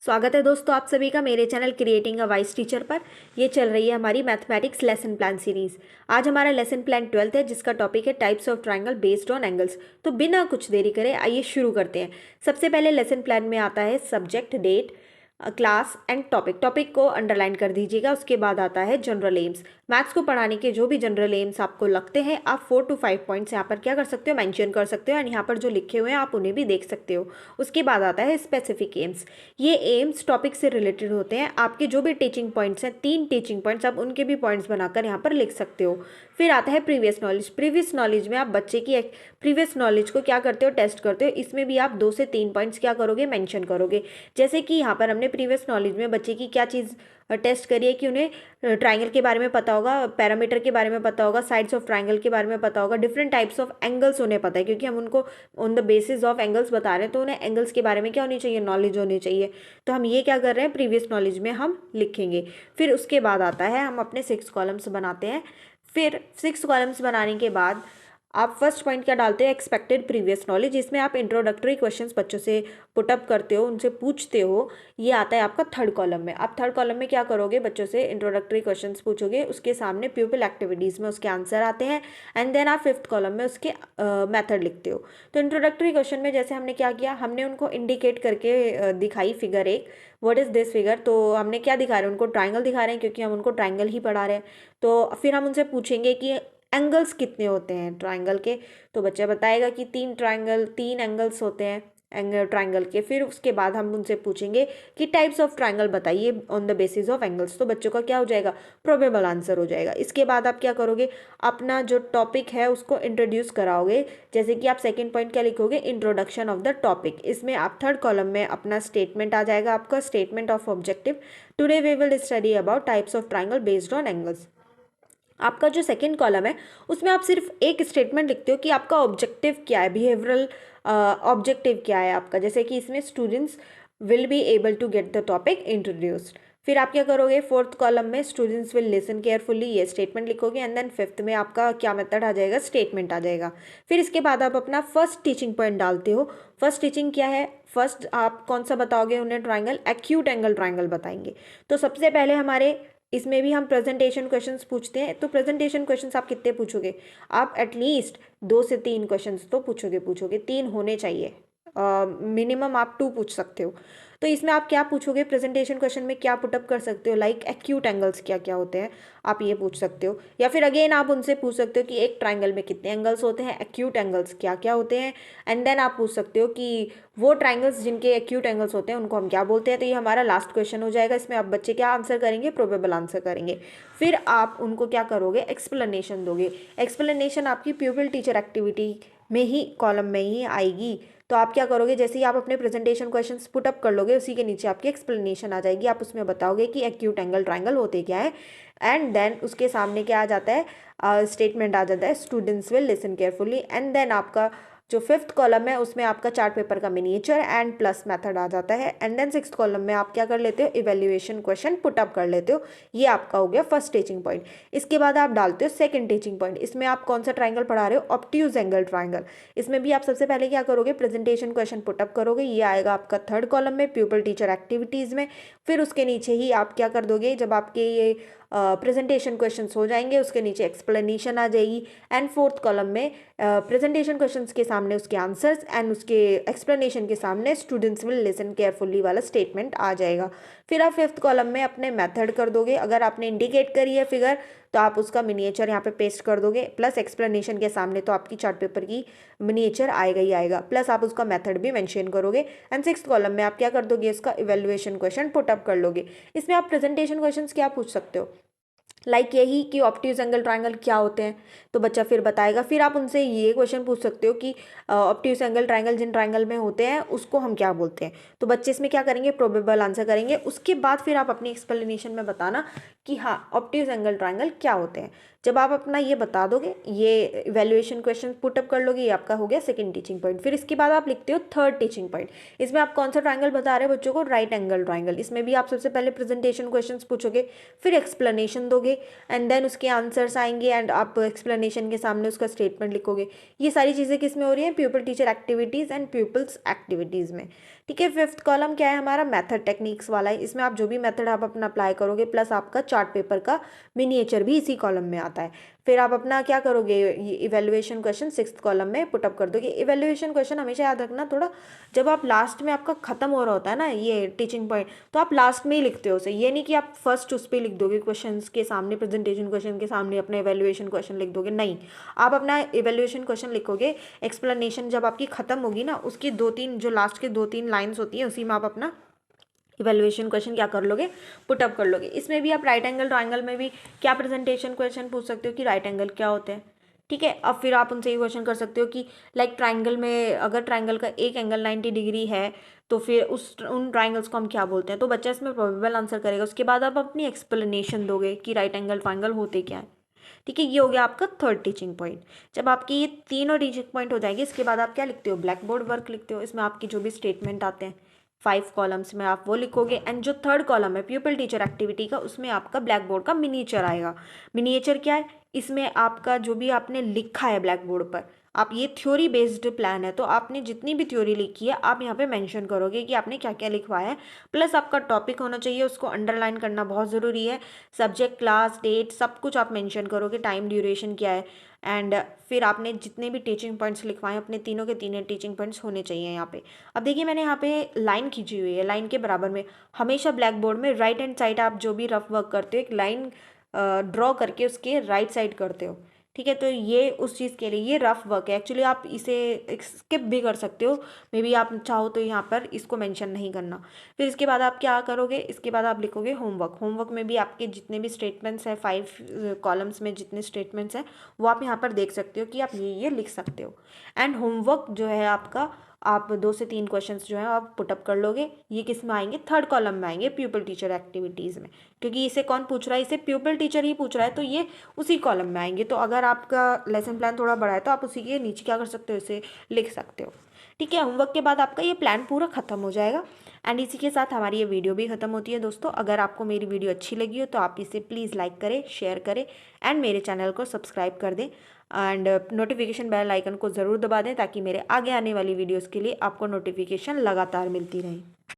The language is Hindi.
स्वागत है दोस्तों आप सभी का मेरे channel creating a vice teacher पर। ये चल रही है हमारी मैथमेटिक्स लेसन प्लान सीरीज। आज हमारा लेसन प्लान 12th है जिसका टॉपिक है types of triangle based on angles. तो बिना कुछ देरी करे आइए शुरू करते हैं। सबसे पहले लेसन प्लान में आता है subject, date, class and topic. Topic को अंडरलाइन कर दीजिएगा। उसके बाद आता है जनरल एम्स। मैथ्स को पढ़ाने के जो भी जनरल एम्स आपको लगते हैं आप 4 to 5 पॉइंट्स यहाँ पर क्या कर सकते हो, मेंशन कर सकते हो। एंड यहाँ पर जो लिखे हुए हैं आप उन्हें भी देख सकते हो। उसके बाद आता है स्पेसिफिक एम्स। ये एम्स टॉपिक से रिलेटेड होते हैं। आपके जो भी टीचिंग पॉइंट्स हैं, 3 टीचिंग पॉइंट्स, आप उनके भी पॉइंट्स बनाकर यहाँ पर लिख सकते हो। फिर आता है प्रीवियस नॉलेज। प्रीवियस नॉलेज में आप बच्चे की प्रीवियस नॉलेज को क्या करते हो, टेस्ट करते हो। इसमें भी आप 2 से 3 पॉइंट्स क्या करोगे, मेंशन करोगे। जैसे कि यहाँ पर हमने प्रीवियस नॉलेज में बच्चे की क्या चीज़ टेस्ट करी है कि उन्हें ट्राइंगल के बारे में पता होगा, पैरामीटर के बारे में पता होगा, साइड्स ऑफ ट्राइंगल के बारे में पता होगा, डिफरेंट टाइप्स ऑफ एंगल्स उन्हें पता है क्योंकि हम उनको on the basis of angles बता रहे हैं। तो उन्हें एंगल्स के बारे में क्या होनी चाहिए, नॉलेज होनी चाहिए। तो हम ये क्या कर रहे हैं, प्रीवियस नॉलेज में हम लिखेंगे। फिर उसके बाद आता है हम अपने 6 कॉलम्स बनाते हैं। फिर 6 कॉलम्स बनाने के बाद आप फर्स्ट पॉइंट क्या डालते हो, एक्सपेक्टेड प्रीवियस नॉलेज। इसमें आप इंट्रोडक्टरी क्वेश्चंस बच्चों से पुटअप करते हो, उनसे पूछते हो। ये आता है आपका थर्ड कॉलम में। आप थर्ड कॉलम में क्या करोगे, बच्चों से इंट्रोडक्टरी क्वेश्चंस पूछोगे, उसके सामने प्यूपिल एक्टिविटीज़ में उसके आंसर आते हैं। एंड देन आप फिफ्थ कॉलम में उसके मेथड लिखते हो। तो इंट्रोडक्टरी क्वेश्चन में जैसे हमने क्या किया, हमने उनको इंडिकेट करके दिखाई फिगर एक, व्हाट इज़ दिस फिगर। तो हमने क्या दिखा रहे हैं, उनको ट्राइंगल दिखा रहे हैं क्योंकि हम उनको ट्राइंगल ही पढ़ा रहे हैं। तो फिर हम उनसे पूछेंगे कि एंगल्स कितने होते हैं ट्राइंगल के। तो बच्चा बताएगा कि 3 एंगल्स होते हैं एंगल ट्राइंगल के। फिर उसके बाद हम उनसे पूछेंगे कि टाइप्स ऑफ ट्राइंगल बताइए on the basis of angles. तो बच्चों का क्या हो जाएगा, प्रोबेबल आंसर हो जाएगा। इसके बाद आप क्या करोगे, अपना जो टॉपिक है उसको इंट्रोड्यूस कराओगे। जैसे कि आप सेकंड पॉइंट क्या लिखोगे, इंट्रोडक्शन ऑफ द टॉपिक। इसमें आप थर्ड कॉलम में अपना स्टेटमेंट आ जाएगा, आपका statement of objective. Today we will study about types of triangle based on angles. आपका जो सेकंड कॉलम है उसमें आप सिर्फ एक स्टेटमेंट लिखते हो कि आपका ऑब्जेक्टिव क्या है, बिहेवियरल ऑब्जेक्टिव क्या है आपका। जैसे कि इसमें students will be able to get the topic introduced. फिर आप क्या करोगे, फोर्थ कॉलम में स्टूडेंट्स विल लिसन केयरफुली, ये स्टेटमेंट लिखोगे। एंड देन फिफ्थ में आपका क्या मेथड आ जाएगा, स्टेटमेंट आ जाएगा। फिर इसके बाद आप अपना फर्स्ट टीचिंग पॉइंट डालते हो। फर्स्ट टीचिंग क्या है, फर्स्ट आप कौन सा बताओगे उन्हें, ट्राइंगल, एक्यूट एंगल ट्राइंगल बताएंगे। तो सबसे पहले हमारे इसमें भी हम प्रेजेंटेशन क्वेश्चंस पूछते हैं। तो प्रेजेंटेशन क्वेश्चंस आप कितने पूछोगे, आप एटलीस्ट 2 से 3 क्वेश्चंस तो पूछोगे 3 होने चाहिए। मिनिमम आप 2 पूछ सकते हो। तो इसमें आप क्या पूछोगे, प्रेजेंटेशन क्वेश्चन में क्या पुटअप कर सकते हो, लाइक एक्यूट एंगल्स क्या क्या होते हैं, आप ये पूछ सकते हो। या फिर अगेन आप उनसे पूछ सकते हो कि एक ट्राइंगल में कितने एंगल्स होते हैं, एक्यूट एंगल्स क्या क्या होते हैं। एंड देन आप पूछ सकते हो कि वो ट्राइंगल्स जिनके एक्यूट एंगल्स होते हैं उनको हम क्या बोलते हैं। तो ये हमारा लास्ट क्वेश्चन हो जाएगा। इसमें आप बच्चे क्या आंसर करेंगे, प्रोबेबल आंसर करेंगे। फिर आप उनको क्या करोगे, एक्सप्लेनेशन दोगे। एक्सप्लेनेशन आपकी प्यूपिल टीचर एक्टिविटी में ही, कॉलम में ही आएगी। तो आप क्या करोगे, जैसे ही आप अपने प्रेजेंटेशन क्वेश्चंस पुट अप कर लोगे उसी के नीचे आपकी एक्सप्लेनेशन आ जाएगी। आप उसमें बताओगे कि एक्यूट एंगल ट्राइंगल होते क्या है। एंड देन उसके सामने क्या आ जाता है, स्टेटमेंट आ जाता है, students will listen carefully. And then आपका जो फिफ्थ कॉलम है उसमें आपका चार्ट पेपर का मिनिएचर एंड प्लस मेथड आ जाता है। एंड देन सिक्स्थ कॉलम में आप क्या कर लेते हो, इवेल्युएशन क्वेश्चन पुट अप कर लेते हो। ये आपका हो गया फर्स्ट टीचिंग पॉइंट। इसके बाद आप डालते हो सेकंड टीचिंग पॉइंट। इसमें आप कौन सा ट्राइंगल पढ़ा रहे हो, ऑब्ट्यूज एंगल ट्राइंगल। इसमें भी आप सबसे पहले क्या करोगे, प्रेजेंटेशन क्वेश्चन पुटअप करोगे। ये आएगा आपका थर्ड कॉलम में, प्यूपल टीचर एक्टिविटीज़ में। फिर उसके नीचे ही आप क्या कर दोगे, जब आपके ये प्रेजेंटेशन क्वेश्चंस हो जाएंगे उसके नीचे एक्सप्लेनेशन आ जाएगी। एंड फोर्थ कॉलम में प्रेजेंटेशन क्वेश्चंस के सामने उसके आंसर्स एंड उसके एक्सप्लेनेशन के सामने स्टूडेंट्स विल लिसन केयरफुली वाला स्टेटमेंट आ जाएगा। फिर आप फिफ्थ कॉलम में अपने मेथड कर दोगे। अगर आपने इंडिकेट करी है फिगर तो आप उसका मिनिएचर यहाँ पे पेस्ट कर दोगे, प्लस एक्सप्लेनेशन के सामने तो आपकी चार्ट पेपर की मिनिएचर आएगा ही आएगा, प्लस आप उसका मेथड भी मेंशन करोगे। एंड सिक्स्थ कॉलम में आप क्या कर दोगे, इसका इवेल्युएशन क्वेश्चन पुटअप कर लोगे। इसमें आप प्रेजेंटेशन क्वेश्चंस क्या पूछ सकते हो, लाइक यही कि ऑब्ट्यूज एंगल ट्राइंगल क्या होते हैं। तो बच्चा फिर बताएगा। फिर आप उनसे ये क्वेश्चन पूछ सकते हो कि ऑब्ट्यूज एंगल ट्राइंगल जिन ट्राइंगल में होते हैं उसको हम क्या बोलते हैं। तो बच्चे इसमें क्या करेंगे, प्रोबेबल आंसर करेंगे। उसके बाद फिर आप अपनी एक्सप्लेनेशन में बताना कि हाँ ऑब्ट्यूज एंगल ट्राइंगल क्या होते हैं। जब आप अपना ये बता दोगे, ये इवेल्युएशन क्वेश्चन पुटअप कर लोगे, ये आपका हो गया सेकंड टीचिंग पॉइंट। फिर इसके बाद आप लिखते हो थर्ड टीचिंग पॉइंट। इसमें आप कौन सा ट्राइंगल बता रहे हो बच्चों को, राइट एंगल ट्राइंगल। इसमें भी आप सबसे पहले प्रेजेंटेशन क्वेश्चंस पूछोगे, फिर एक्सप्लेनेशन दोगे। एंड देन उसके आंसर्स आएंगे एंड आप एक्सप्लेनेशन के सामने उसका स्टेटमेंट लिखोगे। ये सारी चीज़ें किस में हो रही हैं, pupil teacher activities and pupils activities में। ठीक है। फिफ्थ कॉलम क्या है हमारा, मेथड टेक्निक्स वाला है। इसमें आप जो भी मेथड आप अपना अप्लाई करोगे प्लस आपका चार्ट पेपर का मिनिएचर भी इसी कॉलम में आता है। फिर आप अपना क्या करोगे, ये इवेल्युएशन क्वेश्चन सिक्स्थ कॉलम में पुटअप कर दोगे। इवेल्युएशन क्वेश्चन हमेशा याद रखना, थोड़ा जब आप लास्ट में आपका खत्म हो रहा होता है ना ये टीचिंग पॉइंट, तो आप लास्ट में ही लिखते हो उसे। ये नहीं कि आप फर्स्ट उस पर लिख दोगे क्वेश्चन के सामने, प्रेजेंटेशन क्वेश्चन के सामने अपना इवेल्युएशन क्वेश्चन लिख दोगे, नहीं। आप अपना इवेल्युएशन क्वेश्चन लिखोगे, एक्सप्लेनेशन जब आपकी खत्म होगी ना, उसकी दो तीन जो लास्ट के दो तीन लाइन्स होती है उसी में आप अपना इवेल्युएशन क्वेश्चन क्या कर लोगे, पुटअप कर लोगे। इसमें भी आप राइट एंगल ट्राइंगल में भी क्या प्रेजेंटेशन क्वेश्चन पूछ सकते हो कि राइट एंगल क्या होते हैं। ठीक है। अब फिर आप उनसे ये क्वेश्चन कर सकते हो कि लाइक ट्राइंगल में अगर ट्राइंगल का एक एंगल 90 डिग्री है तो फिर उन ट्राइंगल्स को हम क्या बोलते हैं। तो बच्चा इसमें प्रोबेबल आंसर करेगा। उसके बाद आप अपनी एक्सप्लेनेशन दोगे कि राइट एंगल ट्राइंगल होते क्या है। ठीक है, ये हो गया आपका थर्ड टीचिंग पॉइंट। जब आपकी ये तीनों टीचिंग पॉइंट हो जाएंगे, इसके बाद आप क्या लिखते हो, ब्लैक बोर्ड वर्क लिखते हो। इसमें आपकी जो भी स्टेटमेंट आते हैं 5 कॉलम्स में आप वो लिखोगे। एंड जो थर्ड कॉलम है प्यूपल टीचर एक्टिविटी का, उसमें आपका ब्लैक बोर्ड का मिनिएचर आएगा। मिनिएचर क्या है, इसमें आपका जो भी आपने लिखा है ब्लैक बोर्ड पर, आप ये थ्योरी बेस्ड प्लान है तो आपने जितनी भी थ्योरी लिखी है आप यहाँ पे मेंशन करोगे कि आपने क्या क्या लिखवाया है। प्लस आपका टॉपिक होना चाहिए, उसको अंडरलाइन करना बहुत ज़रूरी है। सब्जेक्ट, क्लास, डेट, सब कुछ आप मेंशन करोगे, टाइम ड्यूरेशन क्या है। एंड फिर आपने जितने भी टीचिंग पॉइंट्स लिखवाए अपने तीनों के तीनों टीचिंग पॉइंट्स होने चाहिए यहाँ पे। अब देखिए मैंने यहाँ पे लाइन खींची हुई है, लाइन के बराबर में हमेशा ब्लैक बोर्ड में राइट हैंड साइड आप जो भी रफ वर्क करते हो एक लाइन ड्रॉ करके उसके राइट साइड करते हो। ठीक है, तो ये उस चीज़ के लिए ये रफ वर्क है। एक्चुअली आप इसे स्किप भी कर सकते हो, मे बी आप चाहो तो यहाँ पर इसको मेंशन नहीं करना। फिर इसके बाद आप क्या करोगे, इसके बाद आप लिखोगे होमवर्क। होमवर्क में भी आपके जितने भी स्टेटमेंट्स हैं 5 कॉलम्स में जितने स्टेटमेंट्स हैं वो आप यहाँ पर देख सकते हो कि आप ये लिख सकते हो। एंड होमवर्क जो है आपका, आप 2 से 3 क्वेश्चंस जो है आप पुटअप कर लोगे। ये किस में आएंगे, थर्ड कॉलम में आएंगे प्यूपल टीचर एक्टिविटीज़ में, क्योंकि इसे कौन पूछ रहा है, इसे प्यूपल टीचर ही पूछ रहा है तो ये उसी कॉलम में आएंगे। तो अगर आपका लेसन प्लान थोड़ा बड़ा है तो आप उसी के नीचे क्या कर सकते हो, इसे लिख सकते हो। ठीक है, होमवर्क के बाद आपका ये प्लान पूरा खत्म हो जाएगा। एंड इसी के साथ हमारी ये वीडियो भी खत्म होती है दोस्तों। अगर आपको मेरी वीडियो अच्छी लगी हो तो आप इसे प्लीज़ लाइक करें, शेयर करें एंड मेरे चैनल को सब्सक्राइब कर दें। एंड नोटिफिकेशन बेल आइकन को ज़रूर दबा दें ताकि मेरे आगे आने वाली वीडियोज़ के लिए आपको नोटिफिकेशन लगातार मिलती रहे।